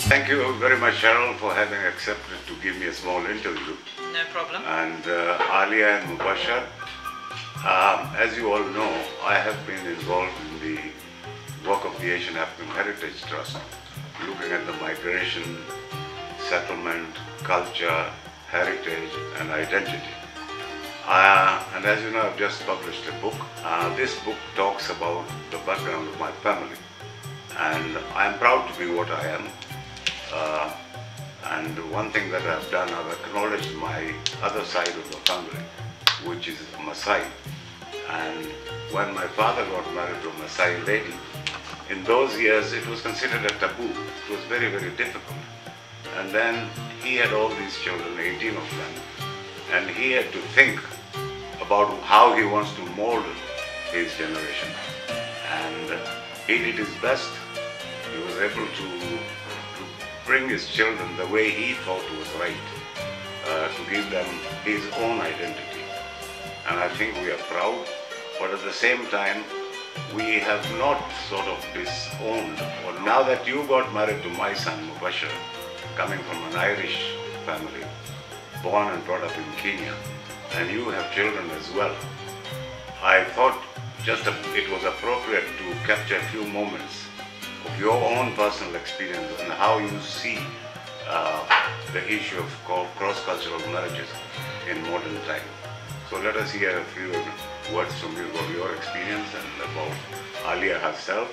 Thank you very much, Cheryl, for having accepted to give me a small interview. No problem. And Alia and Mubashar, as you all know, I have been involved in the work of the Asian African Heritage Trust, looking at the migration, settlement, culture, heritage and identity. And as you know, I've just published a book. This book talks about the background of my family. And I'm proud to be what I am. And one thing that I've done, I've acknowledged my other side of the family, which is Maasai. And when my father got married to a Maasai lady, in those years it was considered a taboo. It was very, very difficult. And then he had all these children, 18 of them, and he had to think about how he wants to mold his generation. And he did his best. He was able to bring his children the way he thought was right, to give them his own identity. And I think we are proud, but at the same time, we have not sort of disowned. Well, now that you got married to my son, Mubashar, coming from an Irish family, born and brought up in Kenya, and you have children as well, I thought it was appropriate to capture a few moments of your own personal experience and how you see the issue of cross-cultural marriages in modern time. So let us hear a few words from you about your experience and about Alia herself.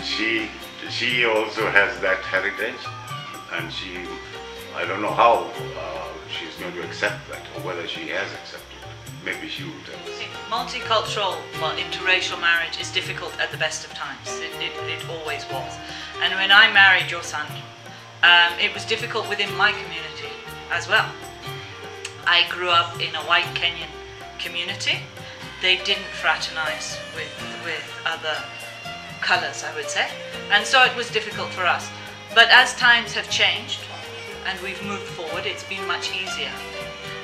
She also has that heritage, and I don't know how she's going to accept that, or whether she has accepted it. Maybe she will tell us. Multicultural, interracial marriage is difficult at the best of times. It always was. And when I married your son, it was difficult within my community as well. I grew up in a white Kenyan community. They didn't fraternize with other colors, I would say. And so it was difficult for us. But as times have changed and we've moved forward, it's been much easier.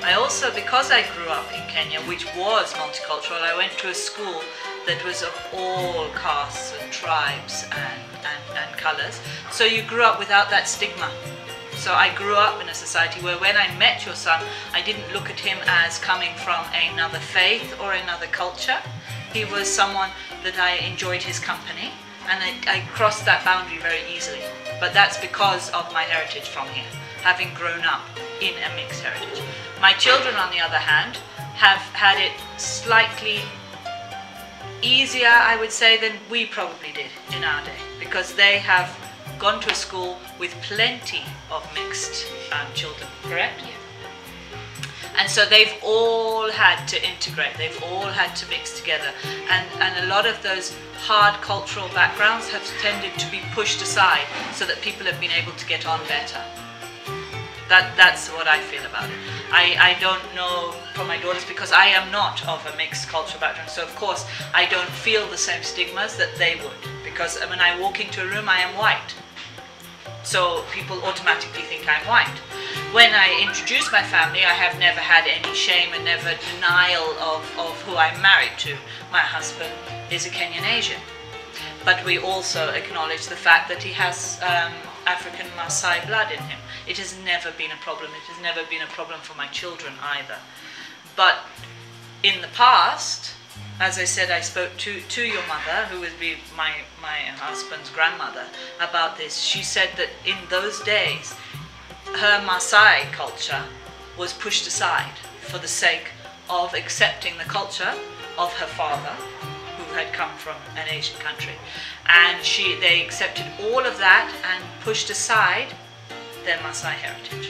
I also, because I grew up in Kenya, which was multicultural, I went to a school that was of all castes and tribes and colors. So you grew up without that stigma. So I grew up in a society where when I met your son, I didn't look at him as coming from another faith or another culture. He was someone that I enjoyed his company, and I crossed that boundary very easily. But that's because of my heritage from here, having grown up in a mixed heritage. My children, on the other hand, have had it slightly easier, I would say, than we probably did in our day, because they have gone to a school with plenty of mixed children, correct? Yeah. And so they've all had to integrate, they've all had to mix together. And a lot of those hard cultural backgrounds have tended to be pushed aside so that people have been able to get on better. That's what I feel about it. I don't know for my daughters, because I am not of a mixed cultural background, so of course I don't feel the same stigmas that they would, because when I walk into a room I am white. So people automatically think I'm white. When I introduce my family, I have never had any shame and never denial of who I'm married to. My husband is a Kenyan Asian. But we also acknowledge the fact that he has African Maasai blood in him. It has never been a problem. It has never been a problem for my children either. But in the past, as I said, I spoke to your mother, who would be my husband's grandmother, about this. She said that in those days, her Maasai culture was pushed aside for the sake of accepting the culture of her father, who had come from an Asian country. And they accepted all of that and pushed aside their Maasai heritage.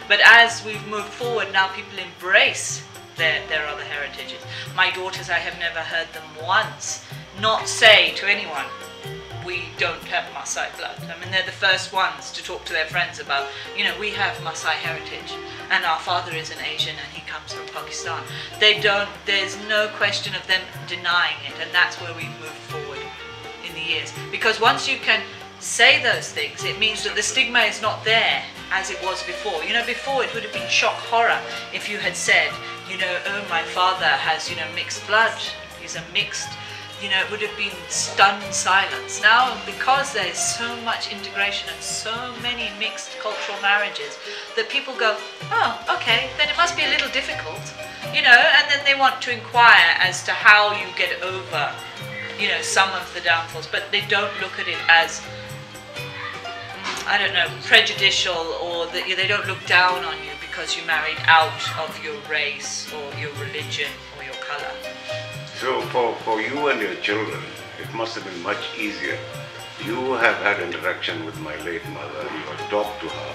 But as we've moved forward, now people embrace their other heritages. My daughters, I have never heard them once not say to anyone, we don't have Maasai blood. I mean, they're the first ones to talk to their friends about, we have Maasai heritage, and our father is an Asian and he comes from Pakistan. There's no question of them denying it, and that's where we've moved forward in the years. Because once you can say those things, it means that the stigma is not there as it was before. Before it would have been shock horror if you had said, oh, my father has, mixed blood, he's a mixed you know, it would have been stunned silence. Now, because there's so much integration and so many mixed cultural marriages, that people go, oh, okay, then it must be a little difficult, you know, and then they want to inquire as to how you get over, you know, some of the downfalls, but they don't look at it as, I don't know, prejudicial, or that they don't look down on you because you married out of your race or your religion or your color. So for you and your children, it must have been much easier. You have had interaction with my late mother, you have talked to her.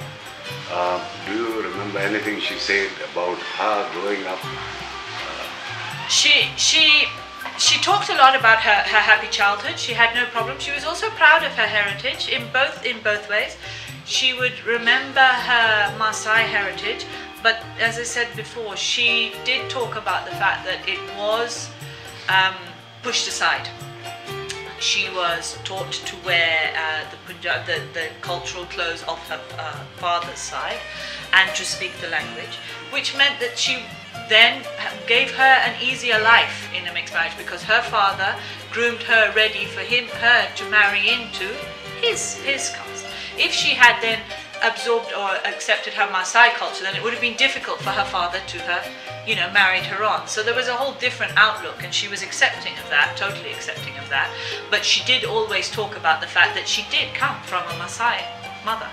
Do you remember anything she said about her growing up? She talked a lot about her happy childhood. She had no problem. She was also proud of her heritage in both ways. She would remember her Maasai heritage, but as I said before, she did talk about the fact that it was pushed aside. She was taught to wear the cultural clothes of her father's side and to speak the language, which meant that she then gave her an easier life in a mixed marriage, because her father groomed her ready for her to marry into his caste. If she had then absorbed or accepted her Maasai culture, then it would have been difficult for her father to have, you know, married her on. So there was a whole different outlook, and she was accepting of that, totally accepting of that. But she did always talk about the fact that she did come from a Maasai mother,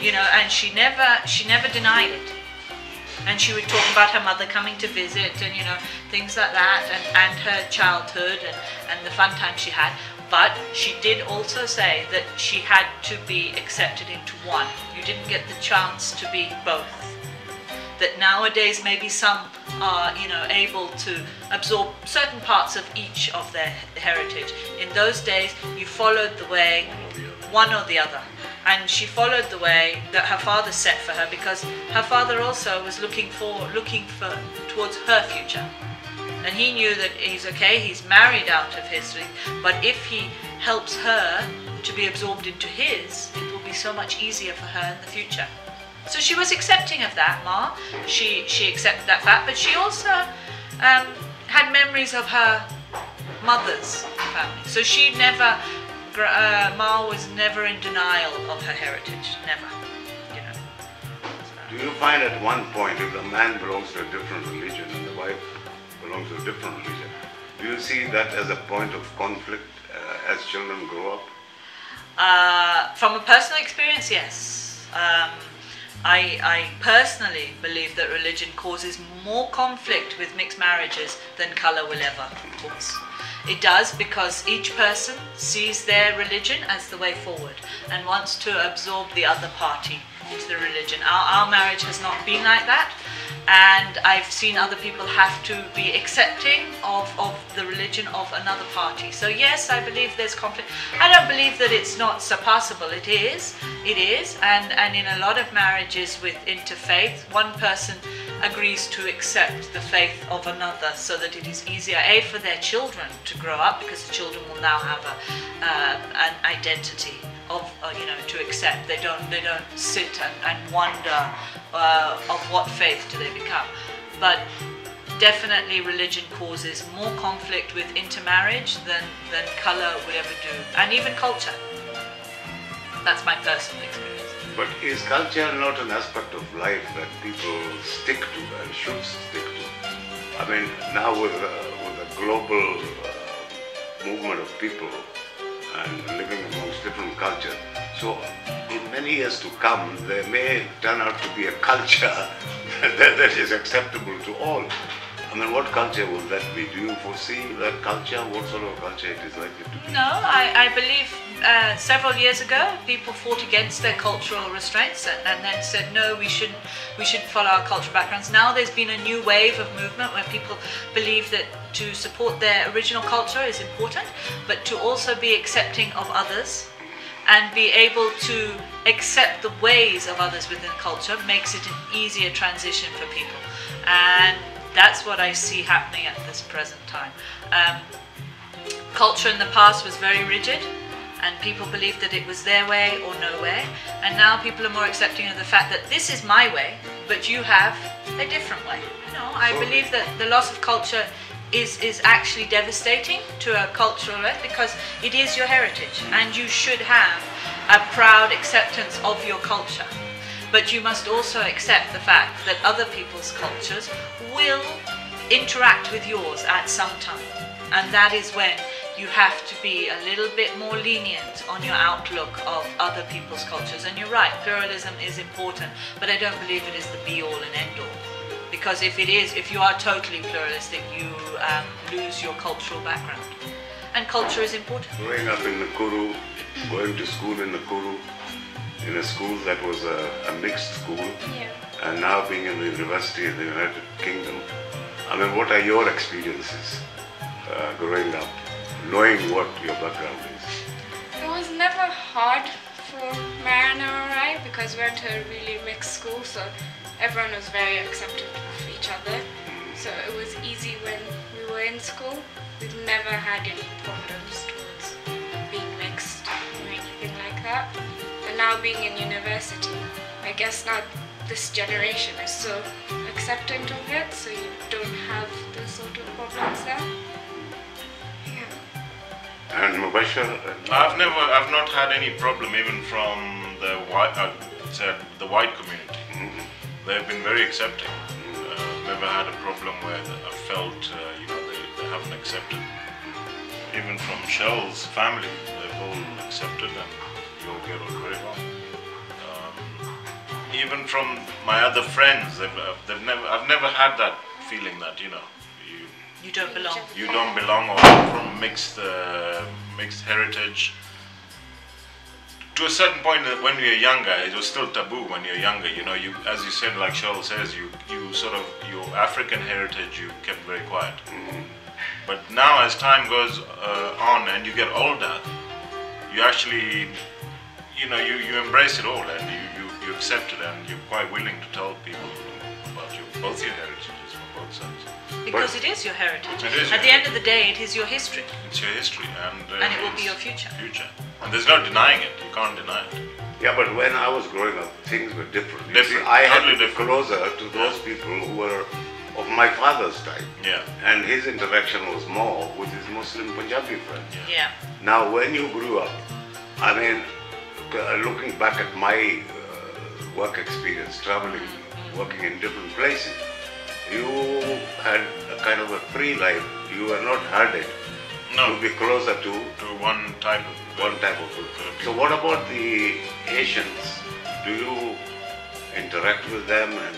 you know, and she never denied it. And she would talk about her mother coming to visit and, you know, things like that, and her childhood and the fun time she had. But she did also say that she had to be accepted into one. You didn't get the chance to be both. That nowadays maybe some are, you know, able to absorb certain parts of each of their heritage. In those days, you followed the way, one or the other. And she followed the way that her father set for her, because her father also was looking towards her future. And he knew that he's married out of history, but if he helps her to be absorbed into his, it will be so much easier for her in the future. So she was accepting of that, Ma. She accepted that fact, but she also had memories of her mother's family. So she never, Ma was never in denial of her heritage, never, you know. So. Do you find at one point, if the man belongs to a different religion and the wife belongs to a different religion, do you see that as a point of conflict as children grow up? From a personal experience, yes. I personally believe that religion causes more conflict with mixed marriages than colour will ever cause. It does, because each person sees their religion as the way forward and wants to absorb the other party into the religion. Our marriage has not been like that, and I've seen other people have to be accepting of the religion of another party. So yes, I believe there's conflict. I don't believe that it's not surpassable. It is, and in a lot of marriages with interfaith, one person agrees to accept the faith of another, so that it is easier, A, for their children to grow up, because the children will now have an identity of, you know, to accept. They don't sit and wonder of what faith do they become. But definitely religion causes more conflict with intermarriage than colour would ever do, and even culture. That's my personal experience. But is culture not an aspect of life that people stick to and should stick to? I mean, now with a global movement of people and living amongst different cultures, so in many years to come, there may turn out to be a culture that is acceptable to all. I mean, what culture will that be? Do you foresee that culture? What sort of culture it is likely to be? No, I believe several years ago people fought against their cultural restraints and then said no, we should follow our cultural backgrounds. Now there's been a new wave of movement where people believe that to support their original culture is important, but to also be accepting of others and be able to accept the ways of others within culture makes it an easier transition for people. And that's what I see happening at this present time. Culture in the past was very rigid, and people believed that it was their way or no way, and now people are more accepting of the fact that this is my way, but you have a different way. You know, I believe that the loss of culture is actually devastating to a cultural right, because it is your heritage and you should have a proud acceptance of your culture. But you must also accept the fact that other people's cultures will interact with yours at some time. And that is when you have to be a little bit more lenient on your outlook of other people's cultures. And you're right, pluralism is important, but I don't believe it is the be-all and end-all. Because if it is, if you are totally pluralistic, you lose your cultural background. And culture is important. Growing up in Nakuru, going to school in Nakuru, in a school that was a mixed school, and now being in the university in the United Kingdom, I mean, what are your experiences growing up, knowing what your background is? It was never hard for Mariana and I because we went to a really mixed school, so everyone was very accepting of each other. So it was easy when we were in school. We've never had any problems towards being mixed or anything like that. And now being in university, I guess now this generation is so acceptant of it, so you don't have those sort of problems there. Yeah. And Mubashir? I've not had any problem even from the white community. They've been very accepting. Never had a problem where I felt they haven't accepted. Even from Shell's family, they've all accepted and we all get on very well. Even from my other friends, I've never had that feeling that You don't belong. you don't belong, or from mixed heritage. To a certain point, when we were younger, it was still taboo. When you're younger, you, as you said, like Cheryl says, you sort of, your African heritage, you kept very quiet. But now, as time goes on and you get older, you actually, you embrace it all and you accept it, and you're quite willing to tell people about both your heritages from both sides. Because it is your heritage. It is At the end of the day, it is your history. It's your history, and it will be your future. And there's no denying it. You can't deny it. Yeah, but when I was growing up, things were different. You Different, see, I had totally to be different. closer to those people who were of my father's time. Yeah. And his interaction was more with his Muslim Punjabi friends. Yeah. Now, when you grew up, I mean, looking back at my work experience, traveling, working in different places, you had a kind of a free life. You were not herded to be closer to one type of food. So what about the Asians? Do you interact with them? And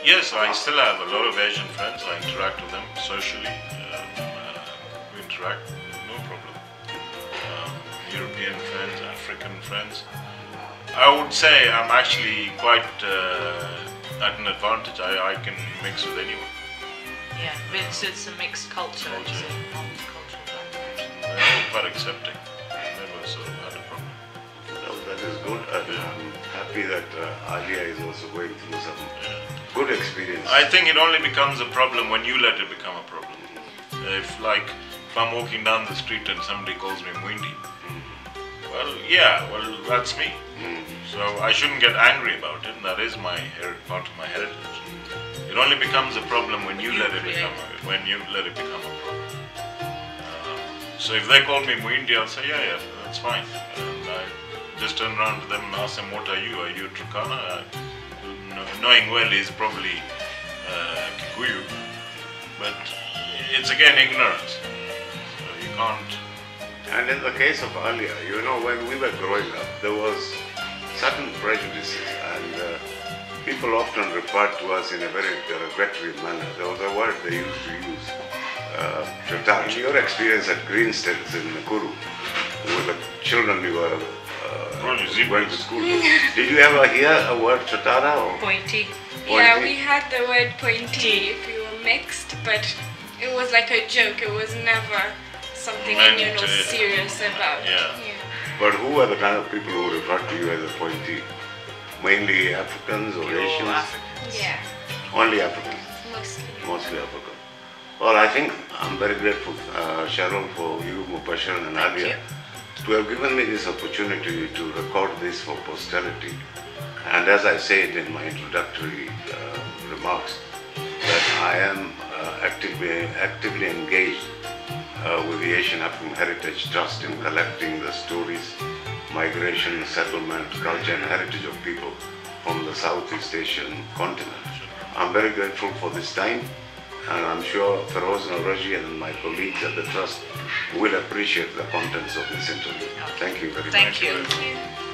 yes, I still have a lot of Asian friends. I interact with them socially. We interact, no problem. European friends, African friends. I would say I'm actually quite at an advantage. I can mix with anyone. Yeah, it's a mixed culture. It's a multicultural background. They're all quite accepting. Never sort of had a problem. well, that is good. I'm happy that Alia is also going through some good experience. I think it only becomes a problem when you let it become a problem. If I'm walking down the street and somebody calls me Muindi, well, that's me. So I shouldn't get angry about it. That is part of my heritage. It only becomes a problem when you let it become a problem. So if they call me Muindi, I'll say yeah, that's fine. And I just turn around to them and ask them, what are you? Are you Turkana? Knowing well he's probably Kikuyu, but it's again ignorance. So you can't. And in the case of Alia, when we were growing up, there was certain prejudices, and people often referred to us in a very derogatory manner. There was a word they used to use, Chotara. In your experience at Greensteads in Nakuru, with the children you were going to school with, did you ever hear a word Chotara? Or? Pointy. Yeah, we had the word pointy if you were mixed, but it was like a joke. It was never something serious about. Yeah. But who were the kind of people who referred to you as a pointy? Mainly Africans or Asians? Africans. Yeah. Only Africans? Mostly African. Well, I think I'm very grateful, Sharon, for you, Mubashir and Alia, to have given me this opportunity to record this for posterity. And as I said in my introductory remarks, that I am actively engaged with the Asian African Heritage Trust in collecting the stories, migration, settlement, culture and heritage of people from the Southeast Asian continent. I'm very grateful for this time, and I'm sure Feroz Nalraji and my colleagues at the Trust will appreciate the contents of this interview. Thank you very much. Thank you. Thank you.